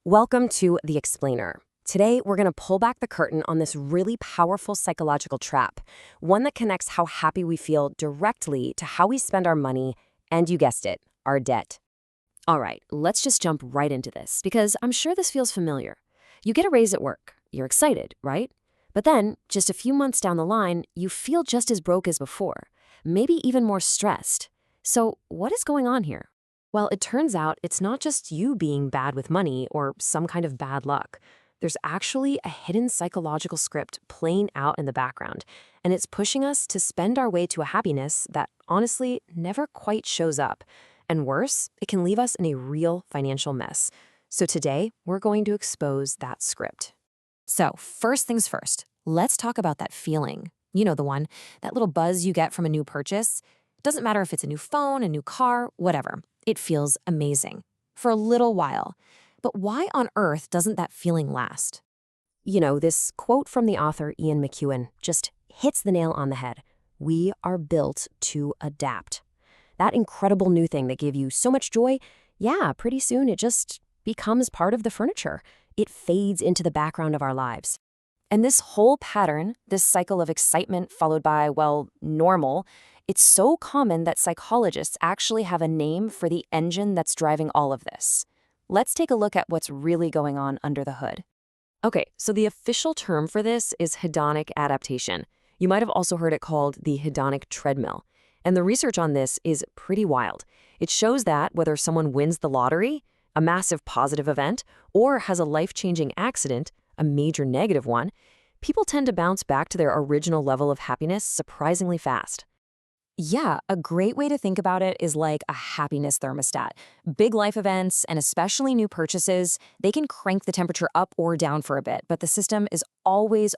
Welcome to The Explainer. Today, we're going to pull back the curtain on this really powerful psychological trap, one that connects how happy we feel directly to how we spend our money and, you guessed it, our debt. All right, let's just jump right into this, because I'm sure this feels familiar. You get a raise at work. You're excited, right? But then, just a few months down the line, you feel just as broke as before, maybe even more stressed. So, what is going on here? Well, it turns out it's not just you being bad with money or some kind of bad luck. There's actually a hidden psychological script playing out in the background, and it's pushing us to spend our way to a happiness that honestly never quite shows up. And worse, it can leave us in a real financial mess. So today, we're going to expose that script. So first things first, let's talk about that feeling. You know the one, that little buzz you get from a new purchase. Doesn't matter if it's a new phone, a new car, whatever. It feels amazing for a little while. But why on earth doesn't that feeling last? You know, this quote from the author Ian McEwan just hits the nail on the head. We are built to adapt. That incredible new thing that gave you so much joy, yeah, pretty soon it just becomes part of the furniture. It fades into the background of our lives. And this whole pattern, this cycle of excitement followed by, well, normal, it's so common that psychologists actually have a name for the engine that's driving all of this. Let's take a look at what's really going on under the hood. Okay, so the official term for this is hedonic adaptation. You might have also heard it called the hedonic treadmill. And the research on this is pretty wild. It shows that whether someone wins the lottery, a massive positive event, or has a life-changing accident, a major negative one, people tend to bounce back to their original level of happiness surprisingly fast. Yeah, a great way to think about it is like a happiness thermostat. Big life events, and especially new purchases, they can crank the temperature up or down for a bit, but the system is always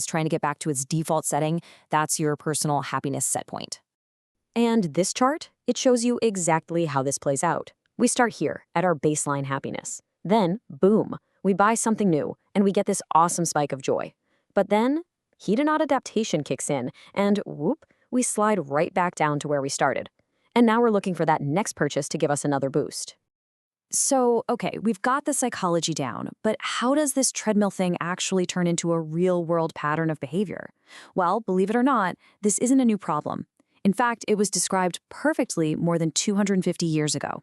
trying to get back to its default setting. That's your personal happiness set point. And this chart, it shows you exactly how this plays out. We start here, at our baseline happiness. Then, boom, we buy something new, and we get this awesome spike of joy. But then, hedonic adaptation kicks in, and whoop, we slide right back down to where we started. And now we're looking for that next purchase to give us another boost. So, okay, we've got the psychology down, but how does this treadmill thing actually turn into a real-world pattern of behavior? Well, believe it or not, this isn't a new problem. In fact, it was described perfectly more than 250 years ago.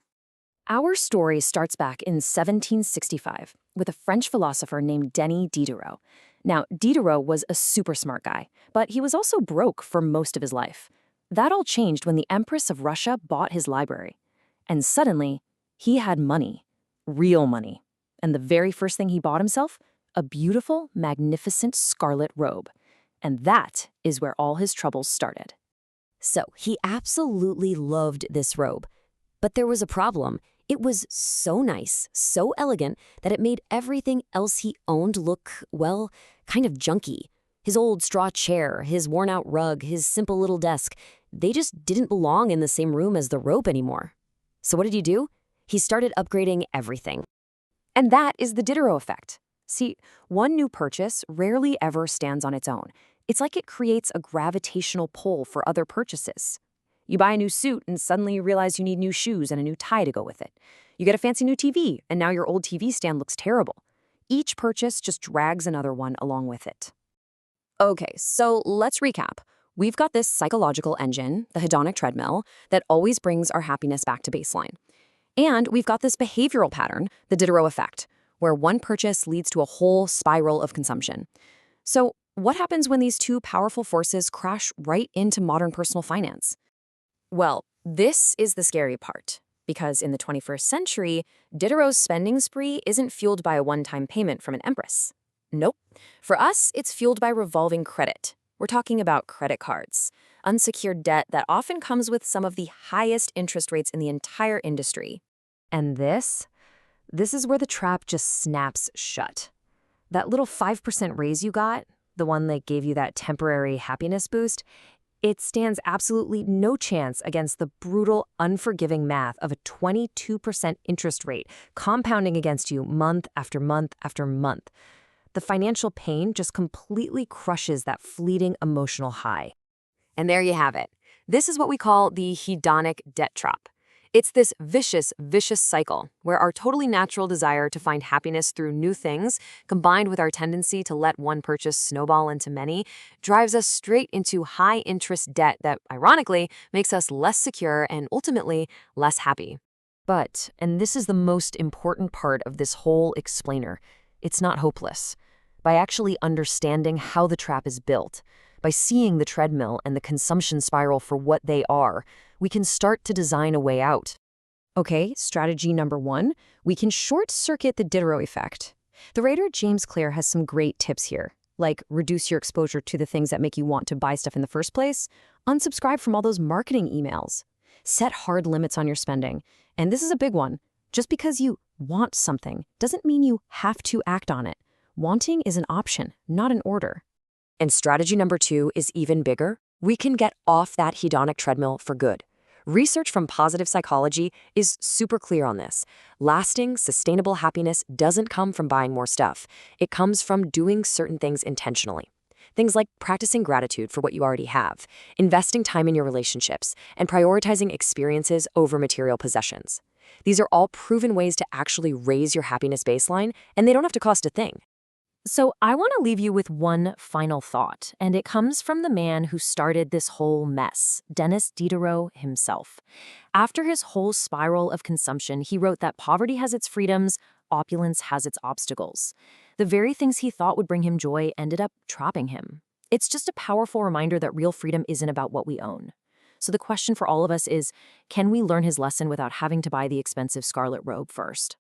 Our story starts back in 1765 with a French philosopher named Denis Diderot. Now, Diderot was a super smart guy, but he was also broke for most of his life. That all changed when the Empress of Russia bought his library. And suddenly, he had money, real money. And the very first thing he bought himself? A beautiful, magnificent scarlet robe. And that is where all his troubles started. So, he absolutely loved this robe. But there was a problem. It was so nice, so elegant, that it made everything else he owned look, well, kind of junky. His old straw chair, his worn-out rug, his simple little desk, they just didn't belong in the same room as the robe anymore. So what did he do? He started upgrading everything. And that is the Diderot Effect. See, one new purchase rarely ever stands on its own. It's like it creates a gravitational pull for other purchases. You buy a new suit and suddenly you realize you need new shoes and a new tie to go with it. You get a fancy new TV and now your old TV stand looks terrible. Each purchase just drags another one along with it. Okay, so let's recap. We've got this psychological engine, the hedonic treadmill, that always brings our happiness back to baseline. And we've got this behavioral pattern, the Diderot Effect, where one purchase leads to a whole spiral of consumption. So what happens when these two powerful forces crash right into modern personal finance? Well, this is the scary part, because in the 21st century, Diderot's spending spree isn't fueled by a one-time payment from an empress. Nope. For us, it's fueled by revolving credit. We're talking about credit cards, unsecured debt that often comes with some of the highest interest rates in the entire industry. And this is where the trap just snaps shut. That little 5% raise you got, the one that gave you that temporary happiness boost, it stands absolutely no chance against the brutal, unforgiving math of a 22% interest rate compounding against you month after month after month. The financial pain just completely crushes that fleeting emotional high. And there you have it. This is what we call the hedonic debt trap. It's this vicious cycle where our totally natural desire to find happiness through new things, combined with our tendency to let one purchase snowball into many, drives us straight into high-interest debt that, ironically, makes us less secure and ultimately less happy. But, and this is the most important part of this whole explainer, it's not hopeless. By actually understanding how the trap is built, by seeing the treadmill and the consumption spiral for what they are, we can start to design a way out. Okay, strategy number 1, we can short-circuit the Diderot Effect. The writer James Clear has some great tips here, like reduce your exposure to the things that make you want to buy stuff in the first place, unsubscribe from all those marketing emails, set hard limits on your spending, and this is a big one. Just because you want something doesn't mean you have to act on it. Wanting is an option, not an order. And strategy number 2 is even bigger. We can get off that hedonic treadmill for good. Research from positive psychology is super clear on this. Lasting, sustainable happiness doesn't come from buying more stuff. It comes from doing certain things intentionally. Things like practicing gratitude for what you already have, investing time in your relationships, and prioritizing experiences over material possessions. These are all proven ways to actually raise your happiness baseline, and they don't have to cost a thing. So I want to leave you with one final thought, and it comes from the man who started this whole mess, Denis Diderot himself. After his whole spiral of consumption, he wrote that poverty has its freedoms, opulence has its obstacles. The very things he thought would bring him joy ended up trapping him. It's just a powerful reminder that real freedom isn't about what we own. So the question for all of us is, can we learn his lesson without having to buy the expensive scarlet robe first?